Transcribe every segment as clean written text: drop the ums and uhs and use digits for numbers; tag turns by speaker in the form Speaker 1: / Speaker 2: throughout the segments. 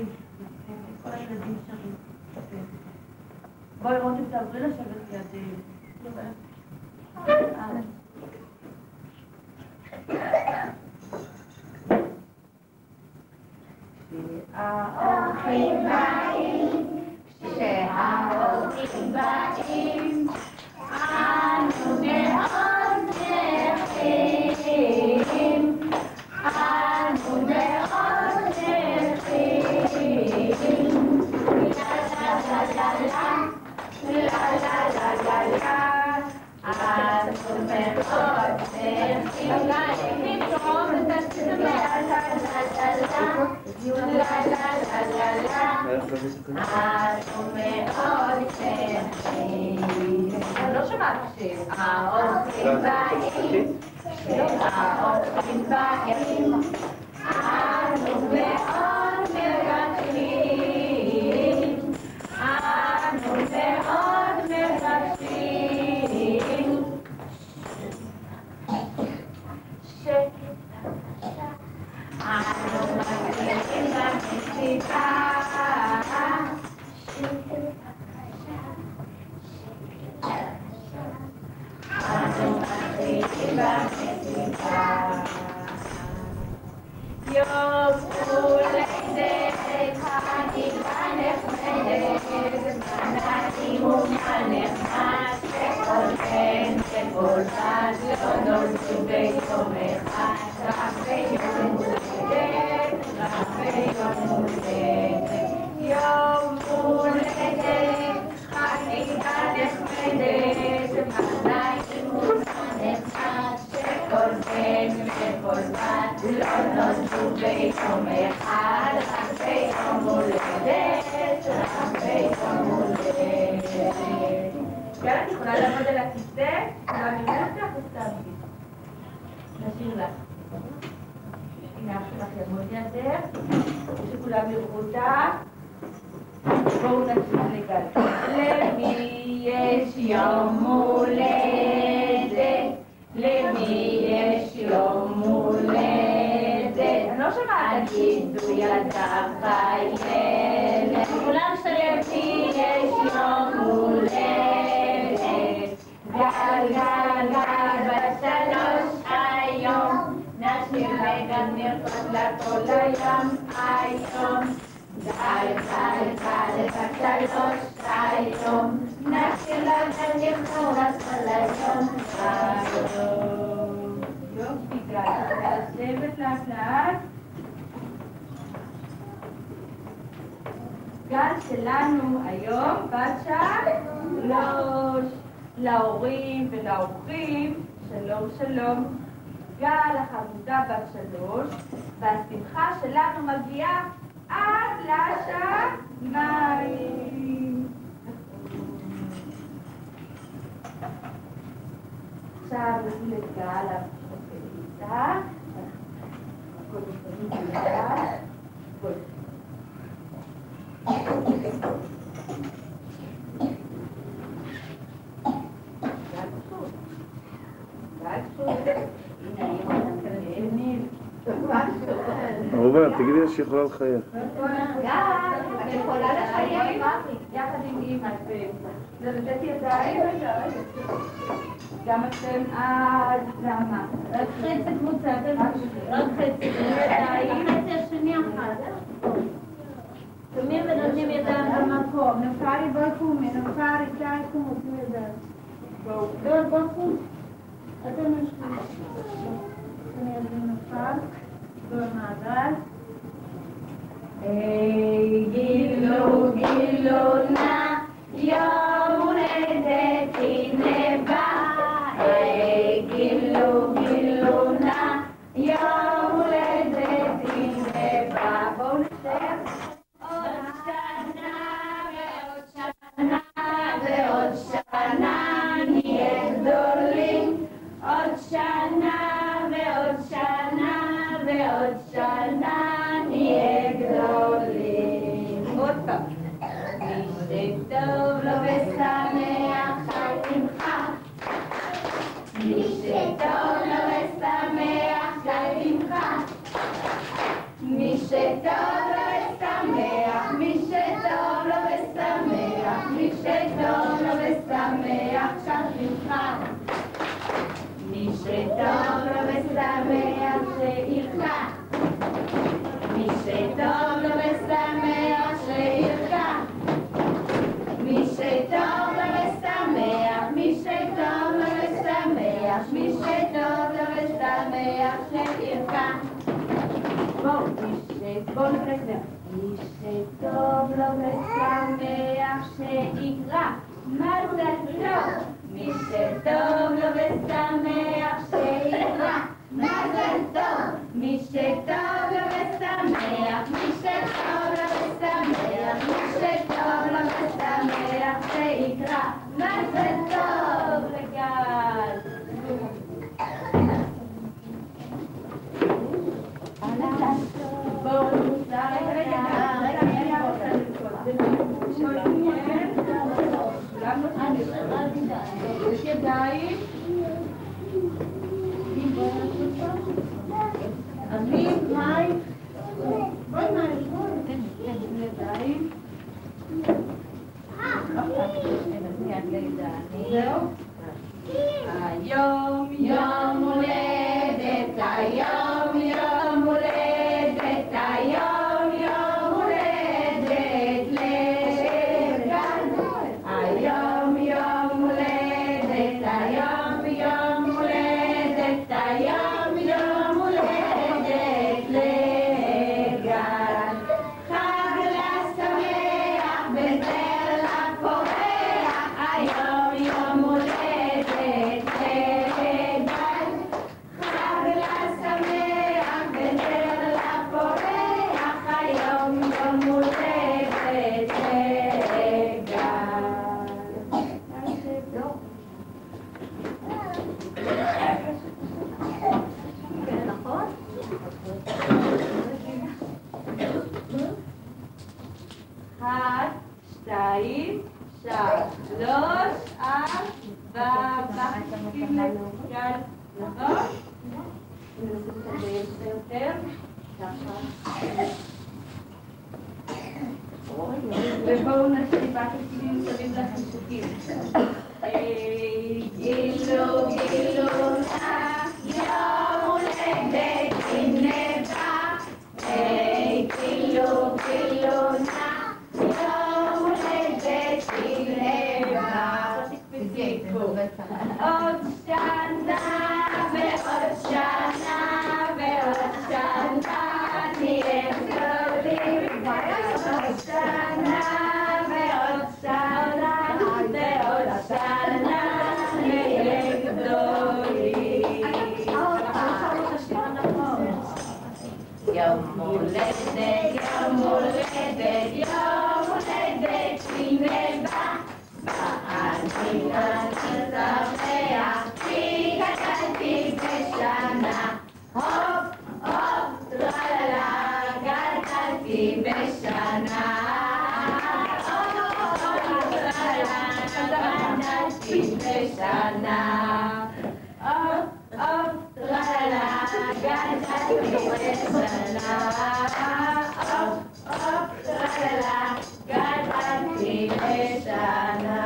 Speaker 1: שרים, כל הילדים שרים. בואי רותם, תעברי לשבת ליד...
Speaker 2: האורחים באים, כשהאורחים באים, אנו מאוד נכים, אנו מאוד נכים. לא שמעת שהאורחים באים, שהאורחים באים, אנו מאוד מבקשים, אנו מאוד מבקשים. אנו מגדילים במסיבה, אנו מגדילים במסיבה. יום הולדת חגיגה נחמדת, הנימוק הנחמד שכל בן וכל בת לא נולדו ביום אחד, רק ביום הולדת, רק ביום הולדת. יום הולדת חגיגה נחמדת, הנימוק הנחמד שכל בן וכל בת לא נולדו ביום אחד, רק ביום הולדת, רק ביום הולדת. יאללה, את יכולה לעמוד על הכיסא, ואני מלכת וסתמתי. נשאיר לך. הנה אח שלך יעמוד לידך, שכולם יראו אותה. בואו נקשיב לגל. למי יש יום הולדת? למי יש יום הולדת? אני לא שמעת. תגידו ידך הילד. כולם שלמי יש יום הולדת. גל גל גל בשלוש היום, נשאיר לגל נרקוד לה כל היום היום. גל גל גל בשלוש היום, נשאיר לגל נרקוד לה כל היום היום. יופי גל, לשבת לאט לאט. גל שלנו היום בת שלוש. להורים ולאורחים, שלום שלום. גל החמודה בת שלוש, והשמחה שלנו מגיעה עד לשמיים. עכשיו נביא לגל הפריצה. הכל נפרדים לגל.
Speaker 3: רובה, תגידי לה שיכולה לחייך.
Speaker 2: את יכולה לחייך
Speaker 1: יחד עם אמא זה לתת ידיים, גם אתם עד למה?
Speaker 2: רק חצי קבוצה, רק חצי ידיים, חצי השני אחת. שומעים ונותנים ידיים במקום. נפארי בקומי, נפארי צ'איקו מותנים ידיים. בואו בקום. אתם משקיעים. אני אדעים נפאר. במעגל. גילו גילו נא יום הולדת הנה בא. גילו גילו נא יום הולדת הנה בא. בואו נשב. עוד שנה ועוד שנה ועוד שנה נהיה גדולים. עוד שנה ועוד שנה ועוד שנה נהיה גדולים. עוד פעם. מי שטוב לו ושמח חי שמחה. מי שטוב לו ושמח חי שמחה. מי שטוב לו ושמח שטוב לו ושמח שירקע. מי שטוב לו ושמח שירקע. מי שטוב לו ושמח, מי שטוב לו ושמח, מי שטוב לו ושמח שירקע. בואו נפלט. מי שטוב לו ושמח שיקרא. מזל טוב. מי שטוב לו ושמח שיקרא. מזל טוב. מי שטוב לו ושמח, מי שטוב לו ושמח, מי שטוב לו ושמח שיקרא. מזל טוב לגל. בואו נוסע יש ידיים. אביב, מאי. בואי מאי. ידיים. זהו. היום יום הולדת, היום יום הולדת, היום יום הולדת לגל. היום יום הולדת, היום יום הולדת, היום יום הולדת לגל. חג לשמח בזר לפורח, היום יום הולדת לגל. חג לשמח בזר לפורח, היום יום הולדת לגל. נכון? 1, 2, 3, 4, נכון? יותר. ובואו נשאיר בקשיבים מסביב לחישוקים. גילו גילו נא יום הולדת גנבה. גילו גילו נא יום הולדת גנבה. עוד שנה ועוד שנה ועוד שנה נהיה גדולים. עוד שנה ועוד שנה ועוד שנה נהיה גדולים. יום הולדת, יום הולדת, יום הולדת גנבה. אני שמח כי גדלתי בשנה. הופ הופ טרללה גדלתי בשנה. הופ הופ טרללה גדלתי בשנה. הופ הופ טרללה גדלתי בשנה. הופ הופ טרללה גדלתי בשנה.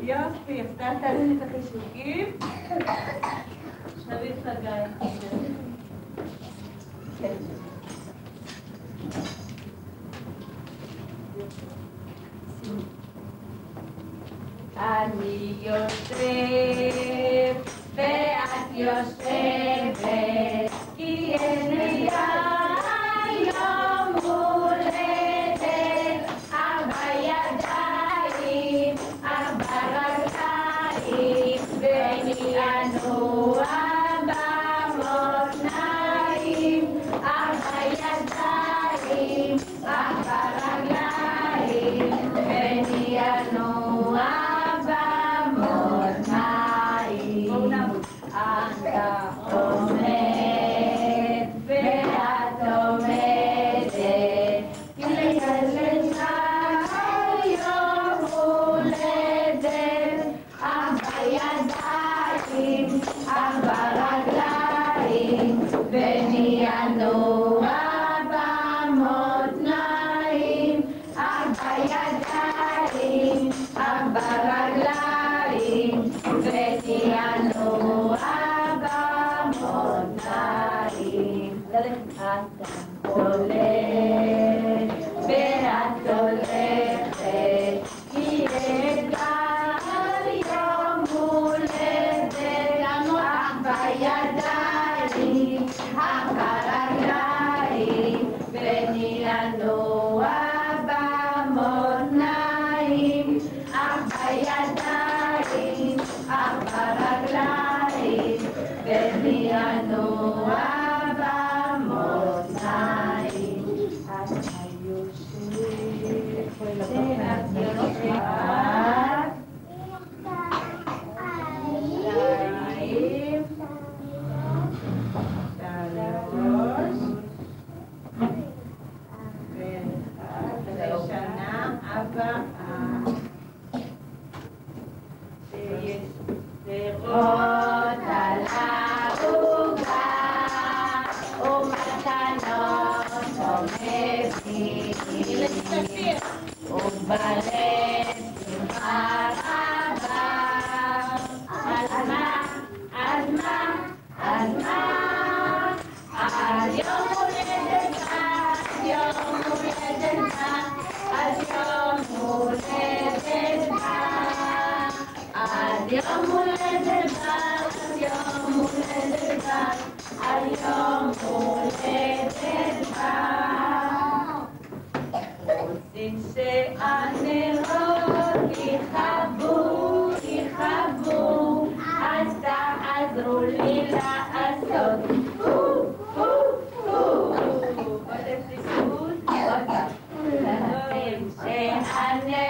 Speaker 2: יופי, הפתעת את החישוקים. נביא חגי. אני יושב ואת יושבת כי אין לי יום הולדת. 4 ידיים, 4 רגליים, ואני אנוע במותניים. 4 ידיים, 4 רגליים, ואני אנוע במותניים. הולך ואת הולכת, כי אתגר יום הולדת, אך בידיים, אך ברגליים, וננוע במותניים, אך בידיים, אך ברגליים, וננוע במותניים. את היושבת, ואת יושבת, לשנה הבאה. שיש פירות על העוגה ומתנות ומביאים ובלב שמחה רבה. אז מה? אז מה? אז מה? אז יום הולדת בא, יום הולדת בא, אז יום הולדת בא, אז יום הולדת בא, אז יום הולדת בא, אז יום הולדת בא. רוצים שהנרות יכבו, יכבו, אז תעזרו לי לעשות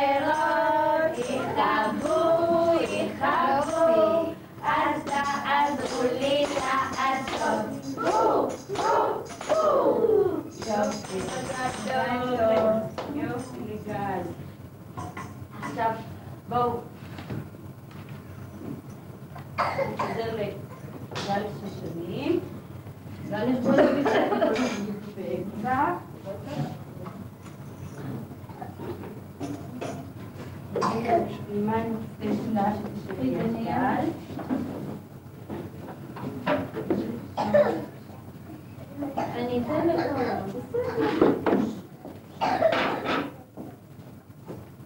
Speaker 2: שהנרות יכבו, יכבו, אז תעזרו לי לעשות יופי גדול, יופי לגל. עכשיו בואו נתחזר לגל שושנים. גל יש בו באמצע. אימן תשנה שתשבי יגל. אני אתן לכולם.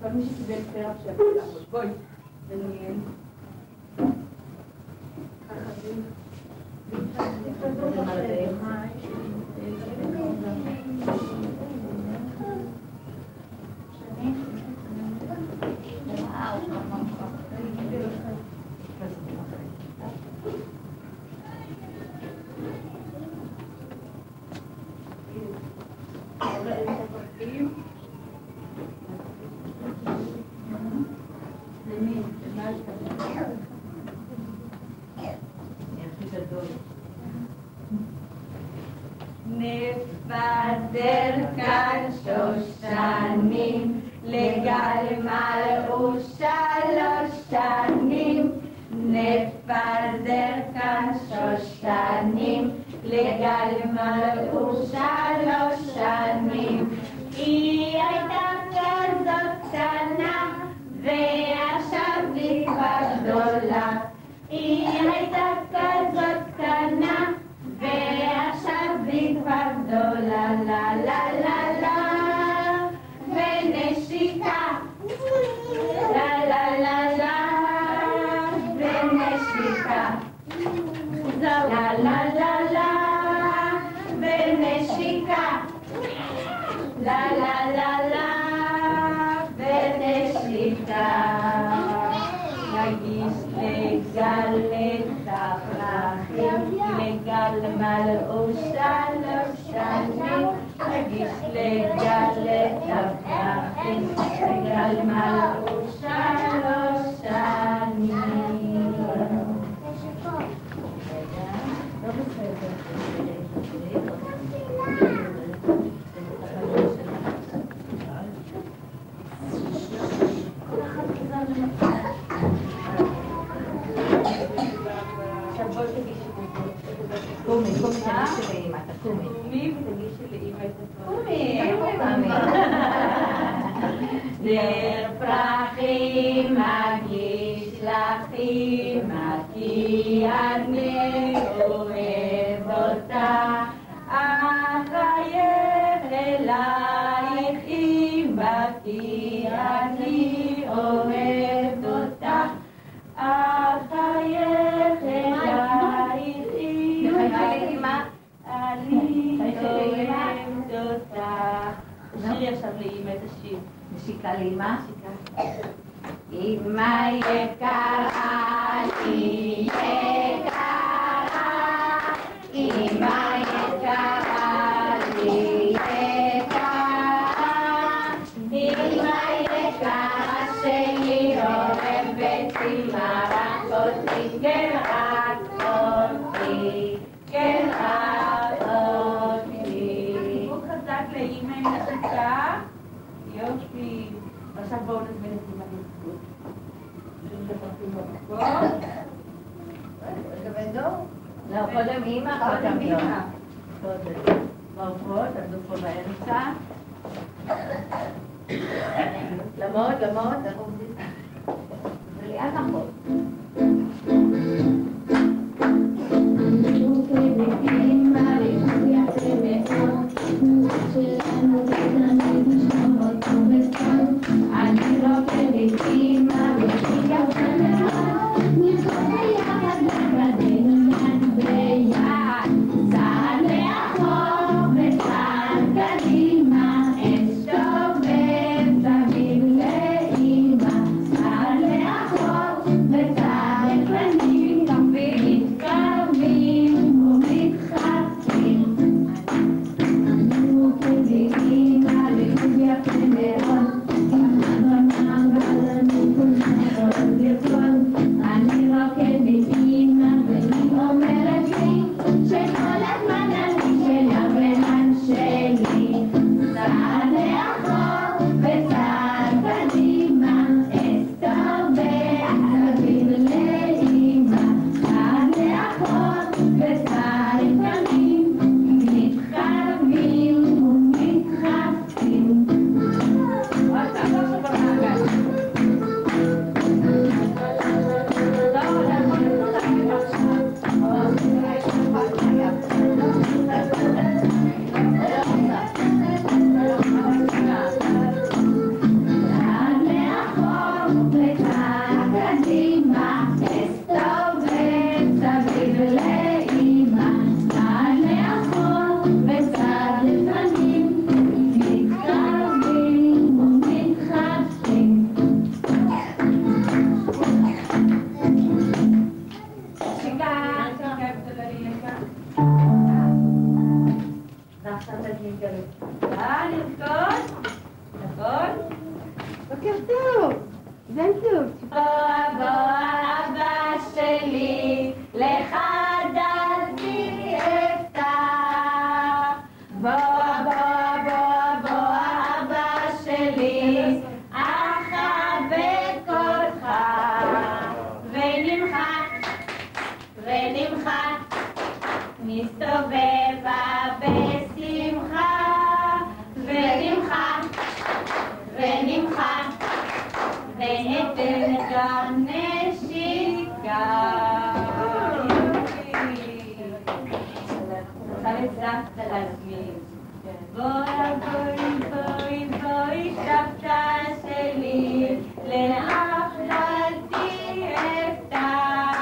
Speaker 2: כל מי שקיבל פרח שיבוא לעבוד. בואי. דניאל. ככה בי. נפזר כאן שושנים, לגל מלאו 3 שנים. נפזר כאן שושנים, לגל מלאו 3 שנים. היא הייתה כזאת קטנה, ועכשיו היא כבר גדולה. היא הייתה כזאת קטנה, ועכשיו היא כבר גדולה. לה לה לה לה ונשיקה, לה לה לה לה ונשיקה, לה לה לה לה ונשיקה, לה לה לה לה ונשיקה. נגיש לגל את הפרחים, לגל מלאו 3 שנים. נגיש לגל את הפרחים, לגל מלאו 3 שנים. לא בסדר. קומי, תגישי לאמא, קומי ותגישי לאמא את הפרחים. נר פרחים מגיש לך אמא, כי אני אוהב אותה.
Speaker 1: תשאירי עכשיו לאמא את השיר.
Speaker 2: נשיקה לאמא?
Speaker 1: נשיקה.
Speaker 2: אמא יקרה, לי יקרה, אמא יקרה, לי יקרה, אמא יקרה שלי אוהבת אמא רק אותי, כן רק אותי, כן רק אותי.
Speaker 1: חיבוק חזק לאמא עם נשיקה. יופי. ועכשיו בואו נזמין את אמא לזכות.
Speaker 2: לא, קודם אמא, קודם אמא. בואו פה, תעמדו פה באמצע. למוד. וליד למוד. אני רוקדת אמא ושלי יפה מאוד, נרקוד ביחד לבדנו יד ביד, צעד לאחור וצעד קדימה, אסתובב סביב לאמא, צעד לאחור וצעד קדימה, מתקרבים ומתחבקים. אני רוקדת אמא ושלי יפה מאוד, אני רוקדת אמא והיא אומרת לי שכל הזמן אני שלה ולן שלי, צעד לאחור וצעד קדימה, אסתובב סביב לאמא, צעד לאחור וצעד קדימה, מתחבקים ומתחבקים. בוקר טוב, מזל טוב. בוא אבא שלי, לך דלתי אפתח. בוא אבא שלי, אחבק אותך. ונמחק, נסתובבה בשמחה. ונמחק, ואתן גם נשיקה. עכשיו הצלחת להזמין. בואי סבתא שלי, לאכלתי אפתח.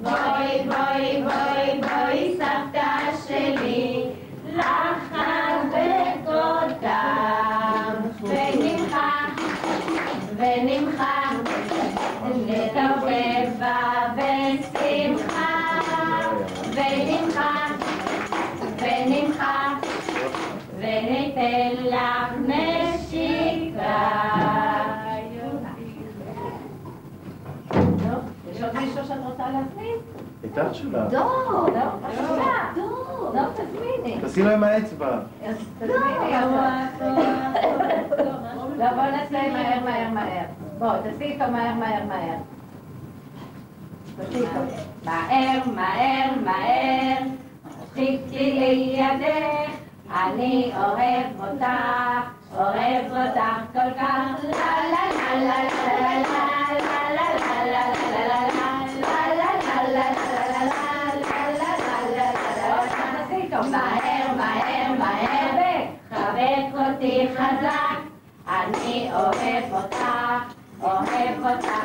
Speaker 2: בואי סבתא שלי, לחבק אותם. ונמחק, נסתובבה בשמחה. ונמחק, וניתן לך נשיקה. יש עוד מישהו שאת רוצה להזמין?
Speaker 3: הייתה תשובה.
Speaker 2: דור, תזמיני.
Speaker 3: תשים להם האצבע.
Speaker 2: תזמיני. לא, בוא נעשה מהר. בוא, תעשי איתו מהר. תעשי איתו. מהר. חיכי לידך, אני אוהב אותך כל כך. לה לה לה לה לה לה לה לה מהר, וחבק אותי חזק, אני אוהב אותך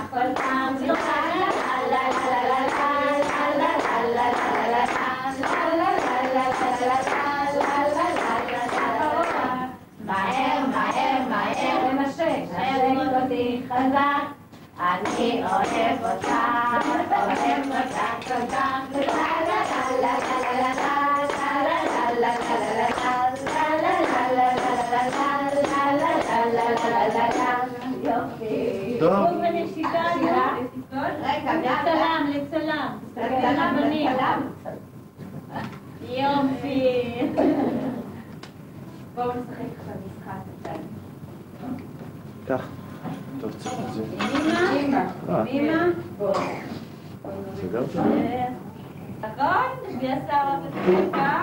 Speaker 2: כל פעם. אני אוהב אותה תודה. יופי.
Speaker 3: טוב.
Speaker 2: רגע,
Speaker 1: לצלם. יופי. בואו נשחק עכשיו משחק קטן.
Speaker 3: כך. טוב, צריך את זה.
Speaker 1: אמא?
Speaker 3: סגרת?
Speaker 1: נכון? מי עשה רק לצחקה?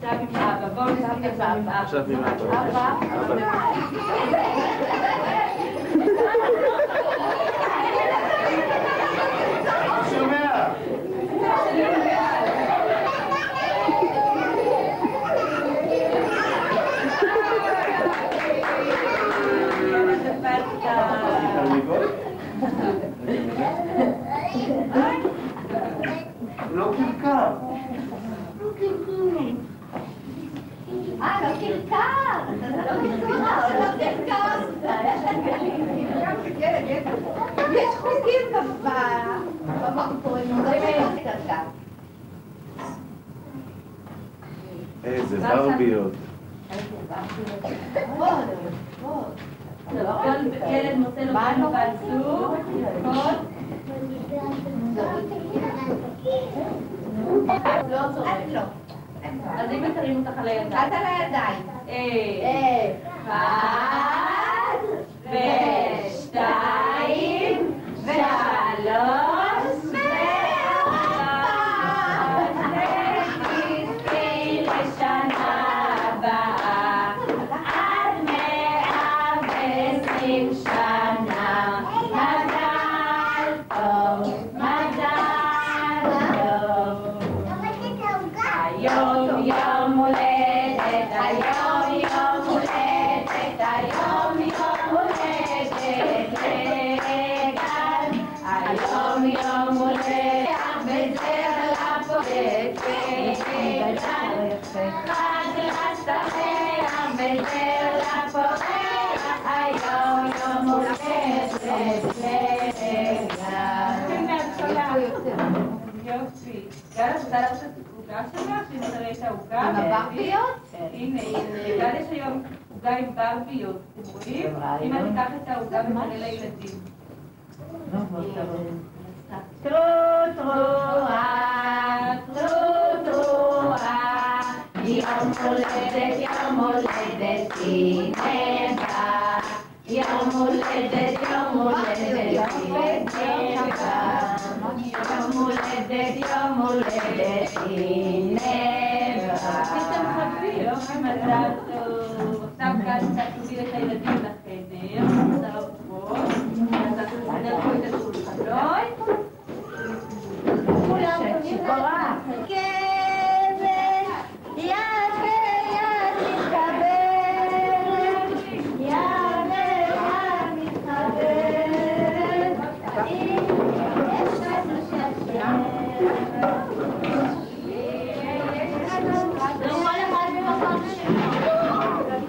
Speaker 1: עכשיו עם אבא. בואו נשחק עכשיו עם אבא.
Speaker 3: עכשיו עם אבא. שומע! לא קרקר.
Speaker 2: לא קרקר! יש חוקים במקורים,
Speaker 3: איזה ברביות.
Speaker 1: כל ילד מוצא לו בנו בעצור, לא צורק. אז אם תרימו אותך על הידיים.
Speaker 2: עד על הידיים.
Speaker 1: אחד, ושתיים, ושלוש, ונזכי לשנה הבאה, עד 120 שנה. מזל טוב, מזל טוב. היום יום הולדת, היום יום הולדת, היום יום הולדת לגל. היום יום הולדת, בזר לפורט לגל. חג לשמח, בזר לפורט, היום יום הולדת לגל. יופי. גל, את רוצה לעשות את העוגה שלך? שנראה את העוגה?
Speaker 2: עם הברביות?
Speaker 1: הנה, גל יש היום עוגה עם ברביות. אתם רואים? אם אני אקח את העוגה ונראה לילדים. טרוטרואה, טרוטרואה, יום הולדת, הנה בא. יום הולדת, הנה בא. יום הולדת, הנה בא. פתאום חבי, מזל טוב. עכשיו כאן תעשו את הילדים לחדר, שר הבחור. אז אנחנו נסדר פה את השולחנות. כולם שברח.
Speaker 2: כבד, יד ביד מתחבר, יד ביד מתחבר. יש לנו ששר.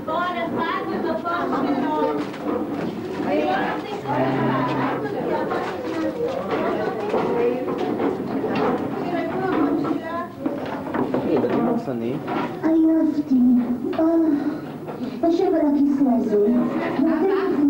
Speaker 2: כל אחד במקום שלו.
Speaker 3: ילדים מרסני.
Speaker 4: עייפתי. אשב על הכיסא הזה, נותן